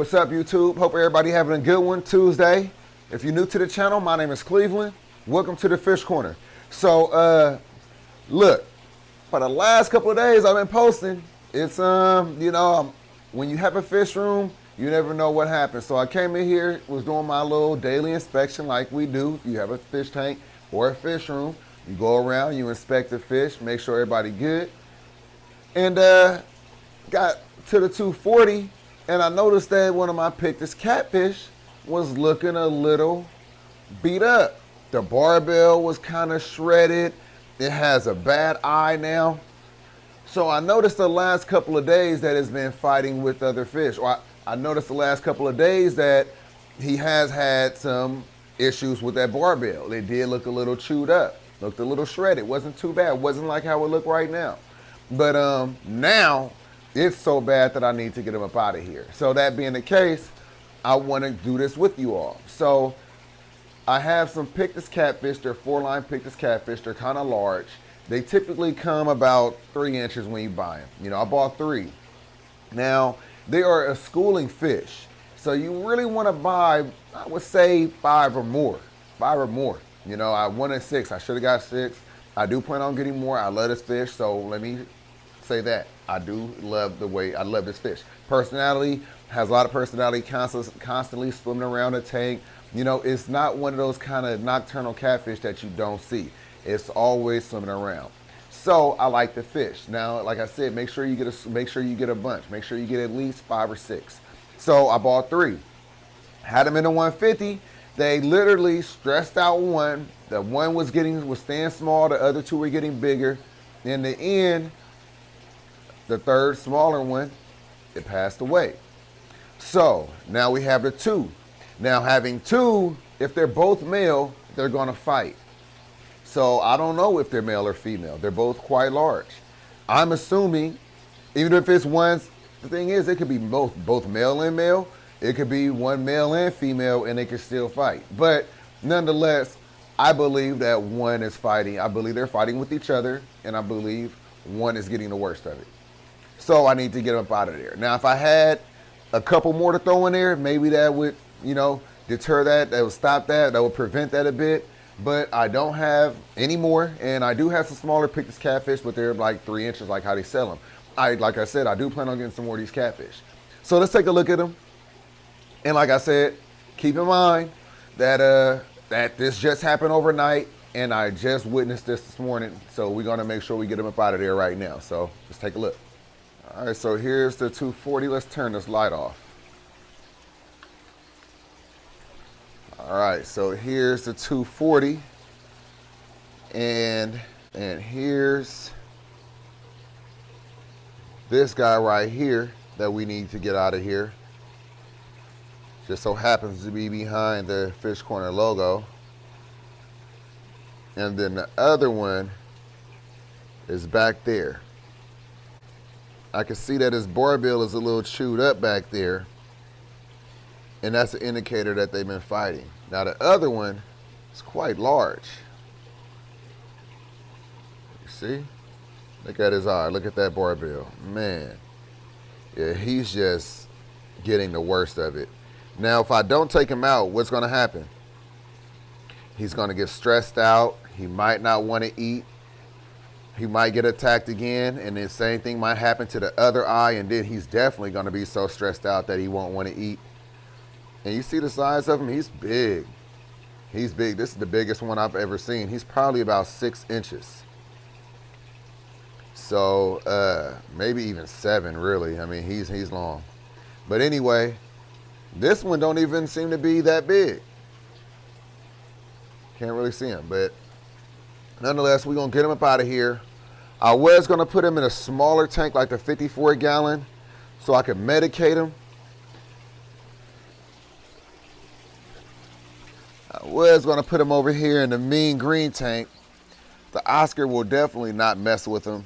What's up, YouTube? Hope everybody having a good one Tuesday. If you're new to the channel, my name is Cleveland. Welcome to the Fish Corner. So, look, for the last couple of days I've been posting. It's when you have a fish room, you never know what happens. So I came in here, was doing my little daily inspection like we do. If you have a fish tank or a fish room, you go around, you inspect the fish, make sure everybody good. And got to the 240, and I noticed that one of my Pictus catfish was looking a little beat up. The barbell was kind of shredded. It has a bad eye now. So I noticed the last couple of days that it's been fighting with other fish. Or I noticed the last couple of days that he has had some issues with that barbell. It did look a little chewed up, looked a little shredded. Wasn't too bad. Wasn't like how it looked right now. But now it's so bad that I need to get him up out of here. So that being the case, I want to do this with you all. So I have some Pictus catfish. They're 4-line Pictus catfish. They're kind of large. They typically come about 3 inches when you buy them. You know, I bought 3. Now, they are a schooling fish. So you really want to buy, I would say 5 or more. 5 or more. You know, I wanted 6. I should have got 6. I do plan on getting more. I love this fish. So let me say that. I do love I love this fish. Personality, has a lot of personality, constantly swimming around the tank. You know, it's not one of those kind of nocturnal catfish that you don't see. It's always swimming around. So I like the fish. Now, like I said, make sure you get a bunch. Make sure you get at least 5 or 6. So I bought 3. Had them in the 150. They literally stressed out one. The one was staying small. The other 2 were getting bigger. In the end, the third smaller one, it passed away. So now we have the 2. Now having 2, if they're both male, they're gonna fight. So I don't know if they're male or female. They're both quite large. I'm assuming, even if it's one, the thing is, it could be both male and male. It could be one male and female, and they could still fight. But nonetheless, I believe that one is fighting. I believe they're fighting with each other, and I believe one is getting the worst of it. So I need to get them up out of there. Now, if I had a couple more to throw in there, maybe that would, deter that. That would stop that. That would prevent that a bit. But I don't have any more, and I do have some smaller Pictus catfish, but they're like 3 inches, like how they sell them. Like I said, I do plan on getting some more of these catfish. So let's take a look at them. And like I said, keep in mind that that this just happened overnight, and I just witnessed this morning. So we're gonna make sure we get them up out of there right now. So let's take a look. All right, so here's the 240. Let's turn this light off. All right, so here's the 240, and here's this guy right here that we need to get out of here. Just so happens to be behind the Fish Corner logo. And then the other one is back there. I can see that his barbell is a little chewed up back there. And that's an indicator that they've been fighting. Now the other one is quite large. You see? Look at his eye. Look at that barbell. Man. Yeah, he's just getting the worst of it. Now, if I don't take him out, what's going to happen? He's going to get stressed out. He might not want to eat. He might get attacked again, and the same thing might happen to the other eye, and then he's definitely going to be so stressed out that he won't want to eat. And you see the size of him? He's big. He's big. This is the biggest one I've ever seen. He's probably about 6 inches. So maybe even 7, really. I mean, he's long. But anyway, this one don't even seem to be that big. Can't really see him, but nonetheless, we're going to get him up out of here. I was going to put him in a smaller tank, like the 54 gallon, so I could medicate him. I was going to put him over here in the mean green tank. The Oscar will definitely not mess with him.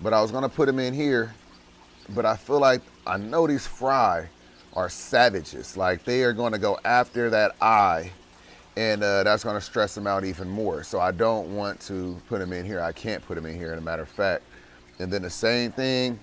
But I was going to put him in here. But I feel like, I know these fry are savages. Like, they are going to go after that eye. And that's going to stress them out even more. So I don't want to put him in here. I can't put him in here, as a matter of fact. And then the same thing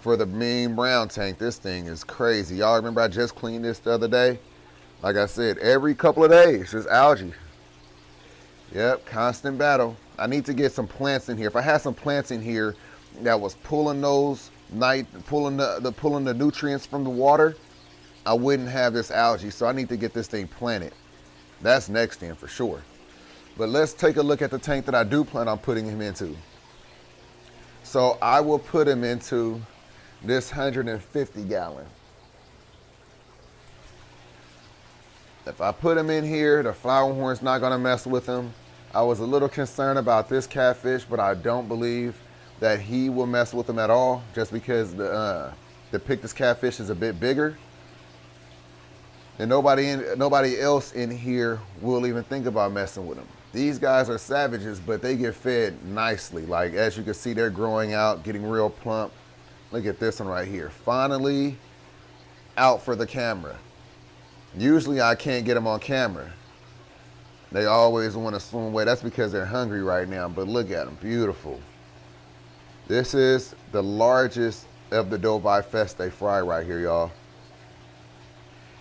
for the mean brown tank. This thing is crazy. Y'all remember I just cleaned this the other day? Like I said, every couple of days, there's algae. Yep, constant battle. I need to get some plants in here. If I had some plants in here that was pulling pulling the nutrients from the water, I wouldn't have this algae. So I need to get this thing planted. That's next in for sure. But let's take a look at the tank that I do plan on putting him into. So I will put him into this 150 gallon. If I put him in here, the flower horn's not gonna mess with him. I was a little concerned about this catfish, but I don't believe that he will mess with him at all, just because the Pictus catfish is a bit bigger. And nobody else in here will even think about messing with him. These guys are savages, but they get fed nicely. Like, as you can see, they're growing out, getting real plump. Look at this one right here. Finally out for the camera. Usually I can't get them on camera. They always want to swim away. That's because they're hungry right now, but look at them, beautiful. This is the largest of the Dovai Feste fry right here, y'all.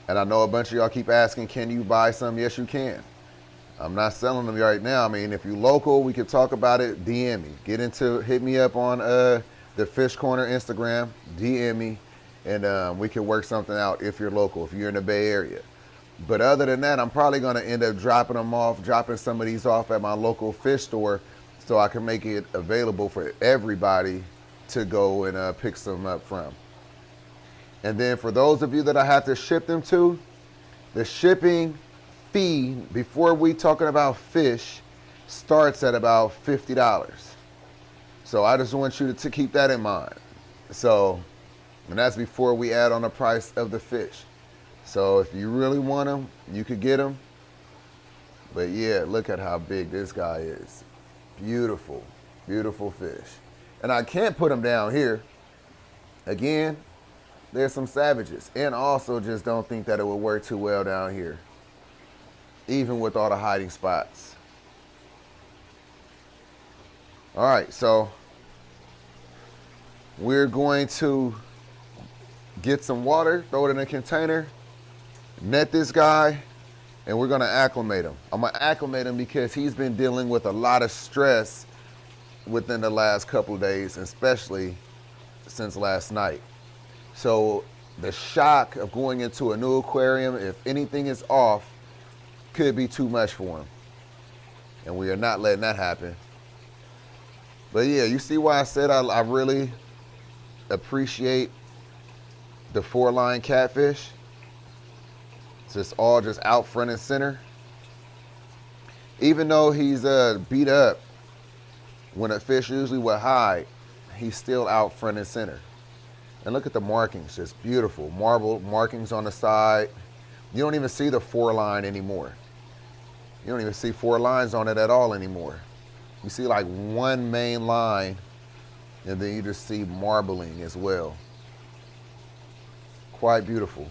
And I know a bunch of y'all keep asking, can you buy some? Yes, you can. I'm not selling them right now. I mean, if you're local, we could talk about it. DM me. Hit me up on the Fish Corner Instagram. DM me, and we can work something out if you're local, if you're in the Bay Area. But other than that, I'm probably going to end up dropping some of these off at my local fish store, so I can make it available for everybody to go and pick some up from. And then for those of you that I have to ship them to, the shipping fee, before we talking about fish, starts at about $50. So I just want you to keep that in mind. So, and that's before we add on the price of the fish. So if you really want them, you could get them. But yeah, look at how big this guy is. Beautiful, beautiful fish. And I can't put them down here. Again, there's some savages. And also just don't think that it would work too well down here, even with all the hiding spots. All right, so we're going to get some water, throw it in a container, net this guy, and we're gonna acclimate him. I'm gonna acclimate him because he's been dealing with a lot of stress within the last couple of days, especially since last night. So the shock of going into a new aquarium, if anything is off, could be too much for him. And we are not letting that happen. But yeah, you see why I said I really appreciate the 4-line catfish. It's just all just out front and center. Even though he's beat up, when a fish usually would hide, he's still out front and center. And look at the markings, just beautiful. Marble markings on the side. You don't even see the 4-line anymore. You don't even see 4 lines on it at all anymore. You see like one main line, and then you just see marbling as well. Quite beautiful.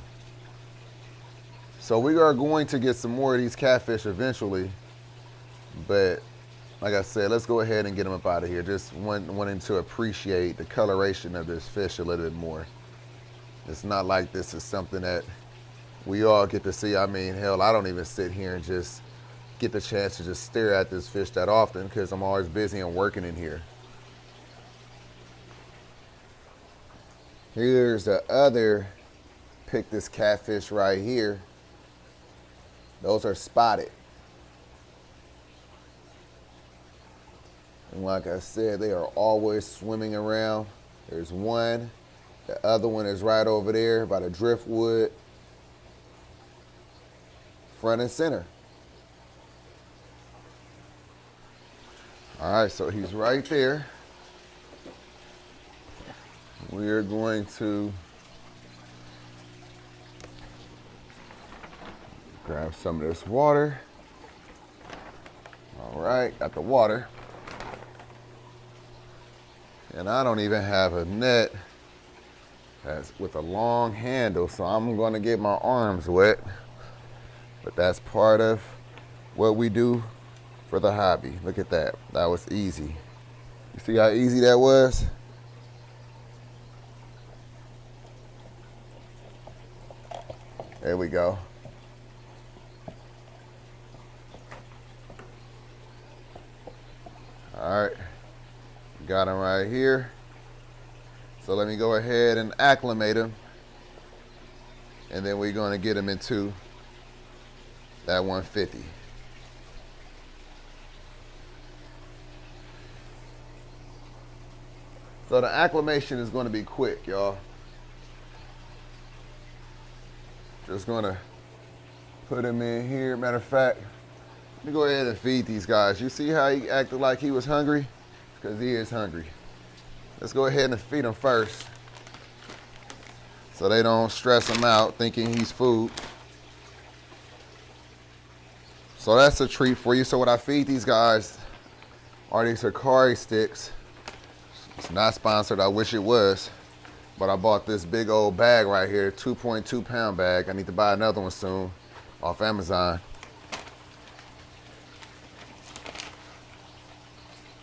So we are going to get some more of these catfish eventually, but like I said, let's go ahead and get them up out of here. Just wanting to appreciate the coloration of this fish a little bit more. It's not like this is something that we all get to see. I mean, hell, I don't even sit here and just get the chance to just stare at this fish that often because I'm always busy and working in here. Here's the other Pictus catfish right here. Those are spotted. And like I said, they are always swimming around. There's one. The other one is right over there by the driftwood. Front and center. All right, so he's right there. We're going to grab some of this water. All right, got the water. And I don't even have a net that's with a long handle, so I'm gonna get my arms wet. But that's part of what we do for the hobby. Look at that, that was easy. You see how easy that was? There we go. All right, got him right here. So let me go ahead and acclimate him. And then we're gonna get him into that 150. So the acclimation is gonna be quick, y'all. Just gonna put him in here. Matter of fact, let me go ahead and feed these guys. You see how he acted like he was hungry? Because he is hungry. Let's go ahead and feed him first, so they don't stress him out thinking he's food. So that's a treat for you. So what I feed these guys are these Aquarium sticks. It's not sponsored, I wish it was. But I bought this big old bag right here, 2.2 pound bag. I need to buy another one soon off Amazon.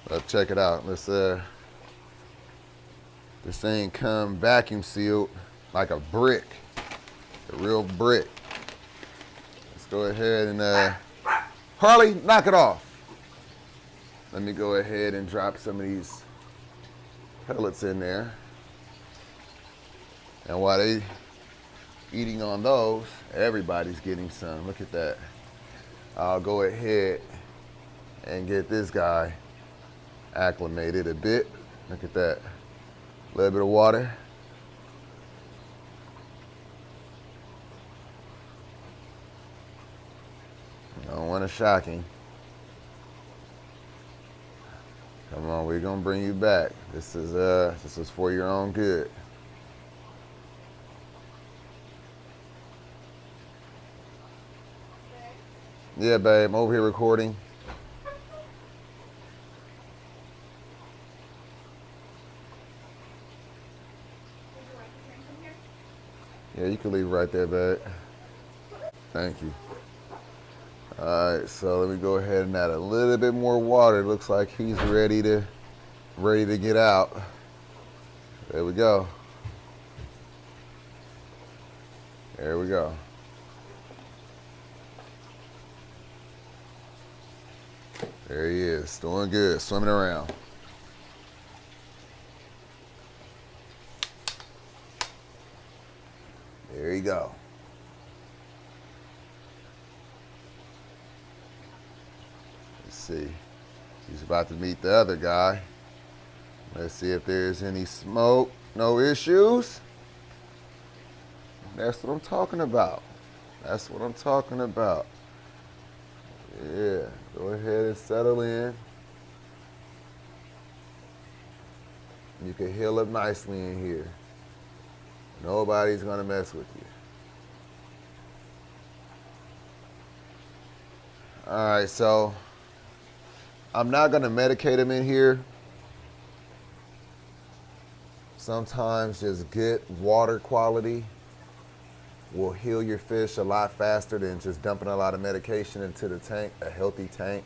But check it out. Let's this thing come vacuum sealed like a brick, a real brick. Let's go ahead and Harley, knock it off. Let me go ahead and drop some of these pellets in there. And while they eating on those, everybody's getting some. Look at that. I'll go ahead and get this guy acclimated a bit. Look at that. A little bit of water. I don't want to shock him. Come on, we're gonna bring you back. This is for your own good. Yeah, babe, I'm over here recording. Yeah, you can leave right there, babe. Thank you. All right, so let me go ahead and add a little bit more water. It looks like he's ready to get out. There we go. There we go. There he is, doing good, swimming around. There you go. Let's see. He's about to meet the other guy. Let's see if there's any smoke. No issues. That's what I'm talking about. That's what I'm talking about. Yeah, go ahead and settle in. You can heal up nicely in here. Nobody's gonna mess with you. All right, so I'm not gonna medicate him in here. Sometimes just good water quality will heal your fish a lot faster than just dumping a lot of medication into the tank, a healthy tank.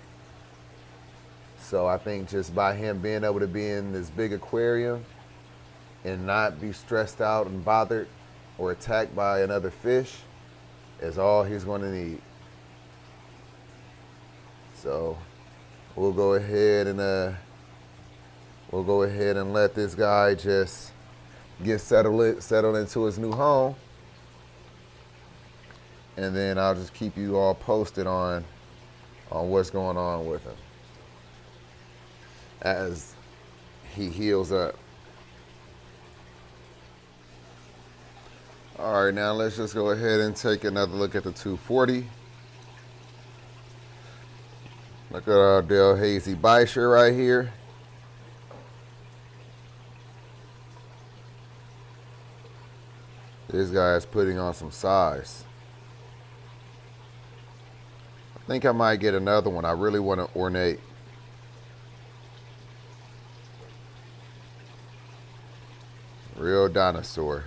So I think just by him being able to be in this big aquarium and not be stressed out and bothered or attacked by another fish is all he's going to need. So we'll go ahead and let this guy just get settled into his new home. And then I'll just keep you all posted on what's going on with him as he heals up. All right, now let's just go ahead and take another look at the 240. Look at our Del Hazy Bisher right here. This guy is putting on some size. I think I might get another one. I really want an ornate. Real dinosaur.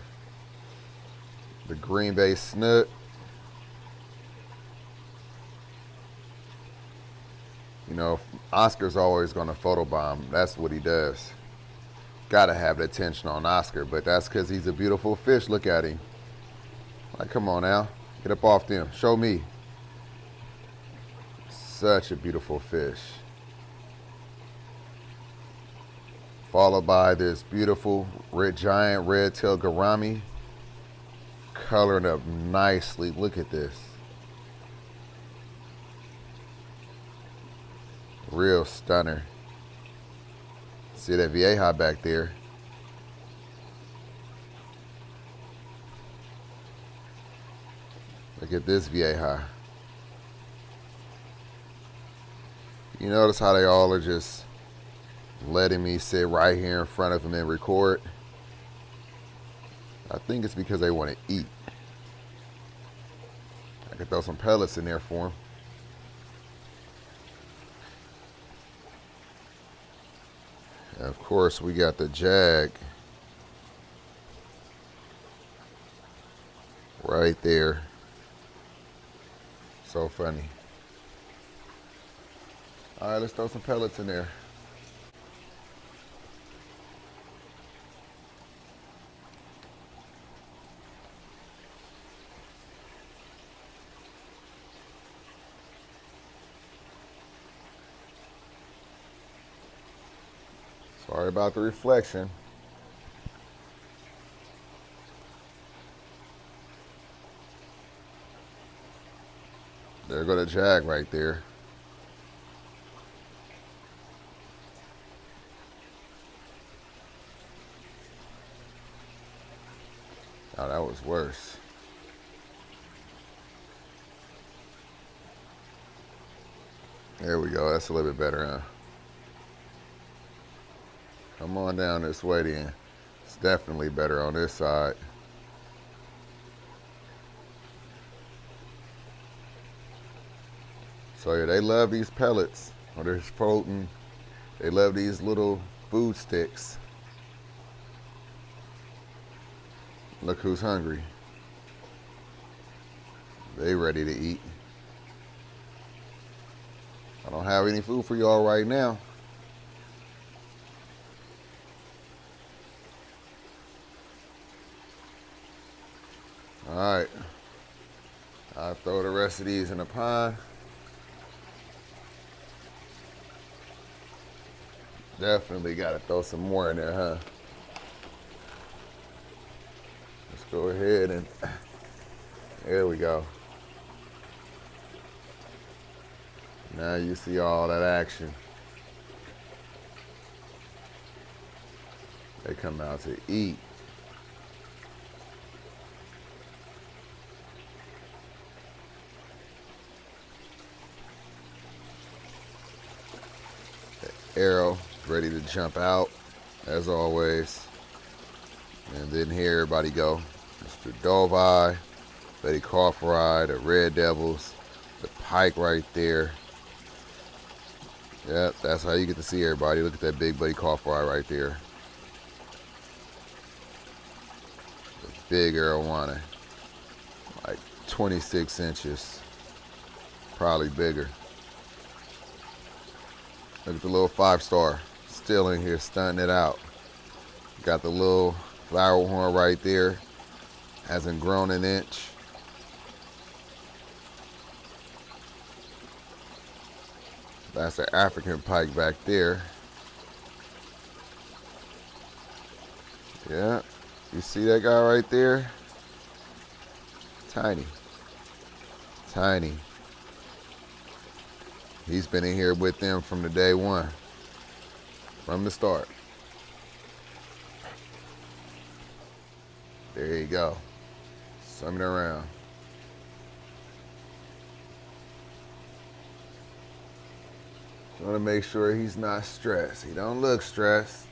The Green Bay Snook. You know, Oscar's always going to photobomb. That's what he does. Gotta have the attention on Oscar, but that's because he's a beautiful fish. Look at him. Like, come on now. Get up off them. Show me. Such a beautiful fish. Followed by this beautiful giant red-tailed gourami. Coloring up nicely. Look at this. Real stunner. See that vieja back there? Look at this vieja. You notice how they all are just letting me sit right here in front of them and record? I think it's because they want to eat. I could throw some pellets in there for them. And of course, we got the jag right there. So funny. All right, let's throw some pellets in there. Sorry about the reflection. There go the jag right there. Oh, that was worse. There we go. That's a little bit better, huh? Come on down this way then. It's definitely better on this side. So yeah, they love these pellets or they're floating. They love these little food sticks. Look who's hungry. They ready to eat. I don't have any food for y'all right now. All right, I'll throw the rest of these in the pond. Definitely got to throw some more in there, huh? Let's go ahead and, there we go. Now you see all that action. They come out to eat. Arrow ready to jump out as always. And then here everybody go. Mr. Doveye, Betty Crawford, the Red Devils, the pike right there. Yep, that's how you get to see everybody. Look at that big Betty Crawford right there. The big arowana, like 26 inches, probably bigger. Look at the little 5-star, still in here stunting it out. Got the little flower horn right there, hasn't grown an inch. That's the African pike back there. Yeah, you see that guy right there? Tiny, tiny. He's been in here with them from the day one, from the start. There you go, swimming around. Want to make sure he's not stressed. He don't look stressed.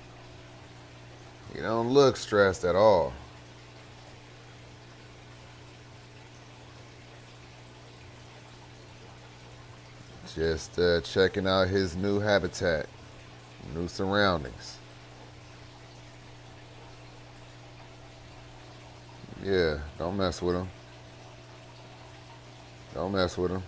He don't look stressed at all. Just checking out his new habitat, new surroundings. Yeah, don't mess with him. Don't mess with him.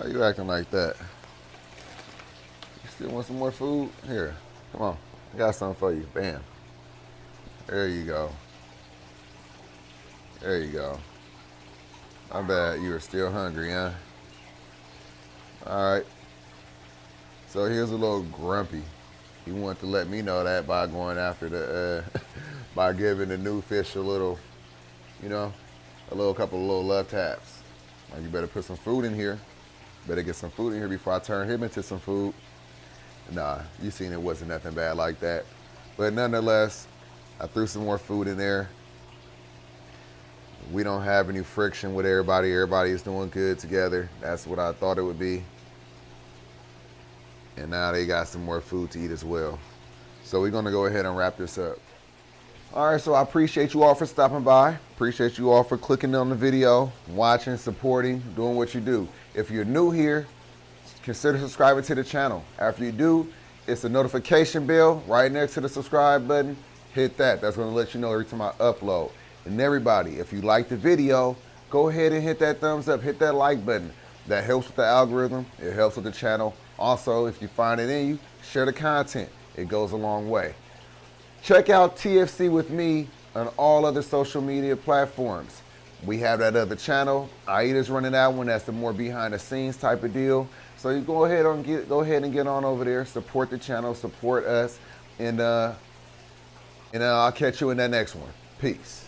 Why are you acting like that? You still want some more food? Here, come on. I got something for you. Bam. There you go. There you go. My bad, you were still hungry, huh? All right. So here's a little grumpy. He wanted to let me know that by going after the, by giving the new fish a little, you know, couple of little love taps. Like, you better put some food in here. Better get some food in here before I turn him into some food. Nah, you seen it wasn't nothing bad like that. But nonetheless, I threw some more food in there. We don't have any friction with everybody. Everybody is doing good together. That's what I thought it would be. And now they got some more food to eat as well. So we're gonna go ahead and wrap this up. All right, so I appreciate you all for stopping by. Appreciate you all for clicking on the video, watching, supporting, doing what you do. If you're new here, consider subscribing to the channel. After you do, it's a notification bell right next to the subscribe button. Hit that. That's gonna let you know every time I upload. And everybody, if you like the video, go ahead and hit that thumbs up, hit that like button. That helps with the algorithm, it helps with the channel. Also, if you find it in you, share the content. It goes a long way. Check out TFC with me on all other social media platforms. We have that other channel. Aida's running that one. That's the more behind the scenes type of deal. So you go ahead and get on over there, support the channel, support us, and I'll catch you in that next one. Peace.